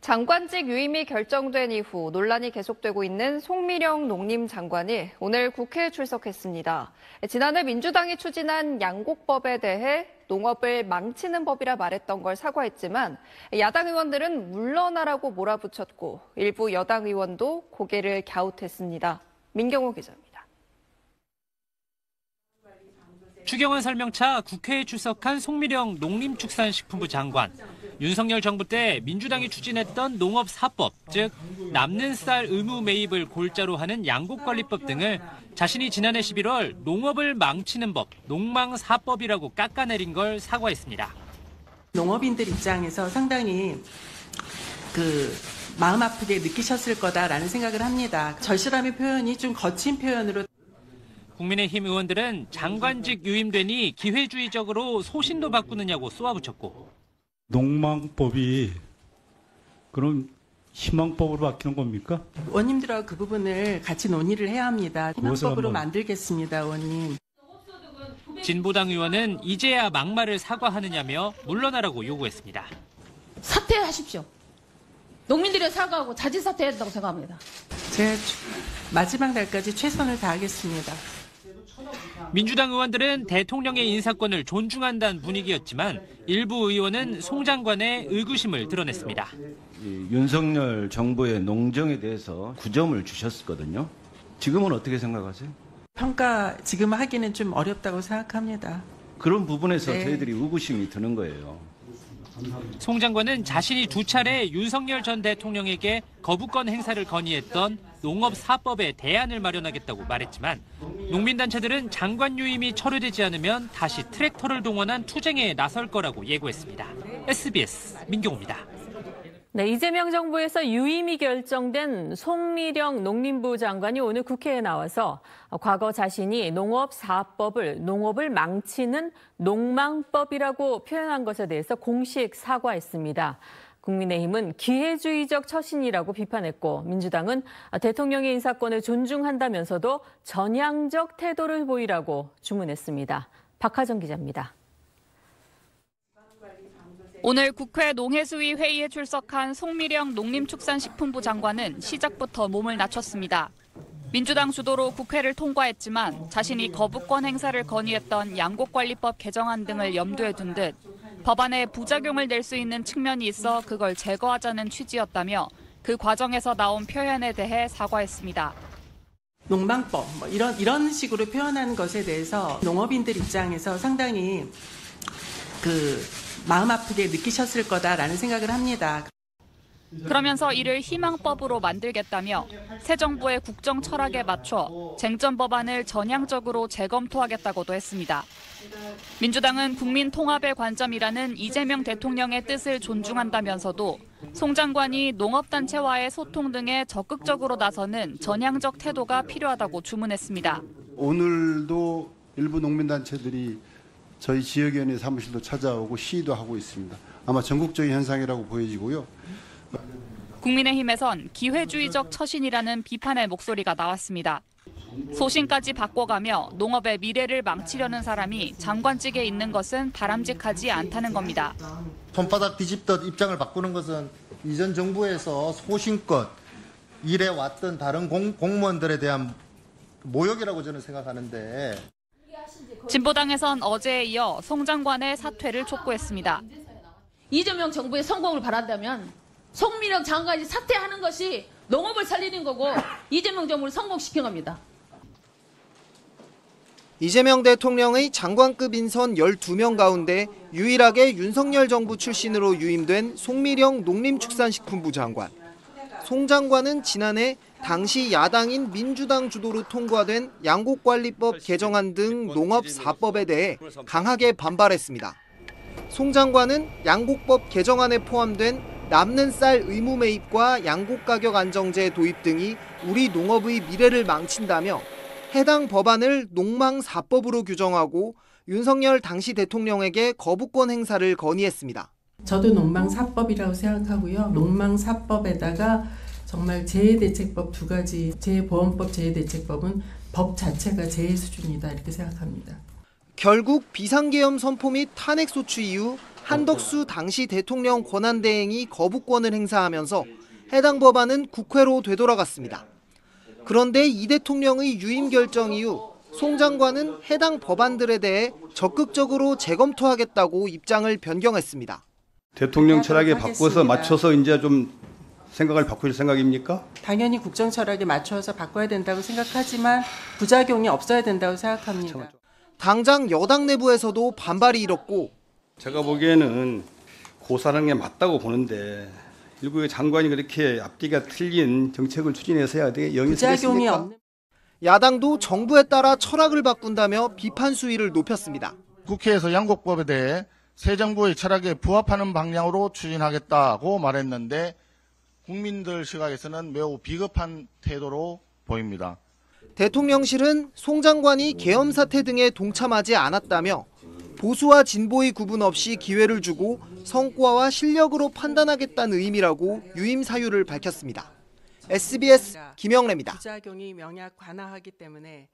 장관직 유임이 결정된 이후 논란이 계속되고 있는 송미령 농림장관이 오늘 국회에 출석했습니다. 지난해 민주당이 추진한 양곡법에 대해 농업을 망치는 법이라 말했던 걸 사과했지만 야당 의원들은 물러나라고 몰아붙였고 일부 여당 의원도 고개를 갸웃했습니다. 민경호 기자입니다. 추경안 설명차 국회에 출석한 송미령 농림축산식품부 장관. 윤석열 정부 때 민주당이 추진했던 농업 4법, 즉 남는 쌀 의무 매입을 골자로 하는 양곡관리법 등을 자신이 지난해 11월 농업을 망치는 법, 농망 4법이라고 깎아내린 걸 사과했습니다. 농업인들 입장에서 상당히 마음 아프게 느끼셨을 거다라는 생각을 합니다. 절실함의 표현이 좀 거친 표현으로. 국민의힘 의원들은 장관직 유임되니 기회주의적으로 소신도 바꾸느냐고 쏘아붙였고. 농망법이 그럼 희망법으로 바뀌는 겁니까? 의원님들하고 그 부분을 같이 논의를 해야 합니다. 희망법으로 만들겠습니다, 의원님. 진보당 의원은 이제야 막말을 사과하느냐며 물러나라고 요구했습니다. 사퇴하십시오. 농민들의 사과하고 자진 사퇴해야 된다고 생각합니다. 제가 마지막 날까지 최선을 다하겠습니다. 민주당 의원들은 대통령의 인사권을 존중한다는 분위기였지만 일부 의원은 송 장관의 의구심을 드러냈습니다. 윤석열 정부의 농정에 대해서 9점을 주셨거든요. 지금은 어떻게 생각하세요? 평가 지금 하기는 좀 어렵다고 생각합니다. 그런 부분에서 저희들이 의구심이 드는 거예요. 송 장관은 자신이 2차례 윤석열 전 대통령에게 거부권 행사를 건의했던 농업 4법에 대안을 마련하겠다고 말했지만 농민단체들은 장관 유임이 처리되지 않으면 다시 트랙터를 동원한 투쟁에 나설 거라고 예고했습니다. SBS 민경호입니다. 네, 이재명 정부에서 유임이 결정된 송미령 농림부 장관이 오늘 국회에 나와서 과거 자신이 농업 4법을 농업을 망치는 농망법이라고 표현한 것에 대해서 공식 사과했습니다. 국민의힘은 기회주의적 처신이라고 비판했고 민주당은 대통령의 인사권을 존중한다면서도 전향적 태도를 보이라고 주문했습니다. 박하정 기자입니다. 오늘 국회 농해수위 회의에 출석한 송미령 농림축산식품부 장관은 시작부터 몸을 낮췄습니다. 민주당 주도로 국회를 통과했지만 자신이 거부권 행사를 건의했던 양곡관리법 개정안 등을 염두에 둔 듯 법안에 부작용을 낼 수 있는 측면이 있어 그걸 제거하자는 취지였다며 그 과정에서 나온 표현에 대해 사과했습니다. 농망법 이런 식으로 표현하는 것에 대해서 농업인들 입장에서 상당히 마음 아프게 느끼셨을 거다라는 생각을 합니다. 그러면서 이를 희망법으로 만들겠다며 새 정부의 국정 철학에 맞춰 쟁점 법안을 전향적으로 재검토하겠다고도 했습니다. 민주당은 국민 통합의 관점이라는 이재명 대통령의 뜻을 존중한다면서도 송 장관이 농업단체와의 소통 등에 적극적으로 나서는 전향적 태도가 필요하다고 주문했습니다. 오늘도 일부 농민단체들이 저희 지역위원회 사무실도 찾아오고 시위도 하고 있습니다. 아마 전국적인 현상이라고 보여지고요. 국민의힘에선 기회주의적 처신이라는 비판의 목소리가 나왔습니다. 소신까지 바꿔가며 농업의 미래를 망치려는 사람이 장관직에 있는 것은 바람직하지 않다는 겁니다. 손바닥 뒤집듯 입장을 바꾸는 것은 이전 정부에서 소신껏 일해왔던 다른 공무원들에 대한 모욕이라고 저는 생각하는데. 진보당에선 어제에 이어 송 장관의 사퇴를 촉구했습니다. 이재명 정부의 성공을 바란다면 송미령 장관이 사퇴하는 것이 농업을 살리는 거고 이재명 정부를 성공시킨 겁니다. 이재명 대통령의 장관급 인선 12명 가운데 유일하게 윤석열 정부 출신으로 유임된 송미령 농림축산식품부 장관. 송 장관은 지난해 당시 야당인 민주당 주도로 통과된 양곡관리법 개정안 등 농업 4법에 대해 강하게 반발했습니다. 송 장관은 양곡법 개정안에 포함된 남는 쌀 의무 매입과 양곡 가격 안정제 도입 등이 우리 농업의 미래를 망친다며 해당 법안을 농망 4법으로 규정하고 윤석열 당시 대통령에게 거부권 행사를 건의했습니다. 저도 농망 4법이라고 생각하고요. 농망 4법에다가 정말 재해대책법 2가지, 재해보험법, 재해대책법은 법 자체가 재해 수준이다 이렇게 생각합니다. 결국 비상계엄 선포 및 탄핵소추 이후 한덕수 당시 대통령 권한대행이 거부권을 행사하면서 해당 법안은 국회로 되돌아갔습니다. 그런데 이 대통령의 유임 결정 이후 송 장관은 해당 법안들에 대해 적극적으로 재검토하겠다고 입장을 변경했습니다. 대통령 철학에 바꿔서 맞춰서 이제 좀 생각을 바꿀 생각입니까? 당연히 국정 철학에 맞춰서 바꿔야 된다고 생각하지만 부작용이 없어야 된다고 생각합니다. 당장 여당 내부에서도 반발이 일었고 제가 보기에는 고사하는 게 맞다고 보는데 일국의 장관이 그렇게 앞뒤가 틀린 정책을 추진해서야 되게 영이 부작용이 쓰겠습니까? 없는 야당도 정부에 따라 철학을 바꾼다며 비판 수위를 높였습니다. 국회에서 양곡법에 대해 새 정부의 철학에 부합하는 방향으로 추진하겠다고 말했는데 국민들 시각에서는 매우 비겁한 태도로 보입니다. 대통령실은 송 장관이 계엄 사태 등에 동참하지 않았다며 보수와 진보의 구분 없이 기회를 주고 성과와 실력으로 판단하겠다는 의미라고 유임 사유를 밝혔습니다. SBS 김영래입니다. 부작용이 명약 관화하기 때문에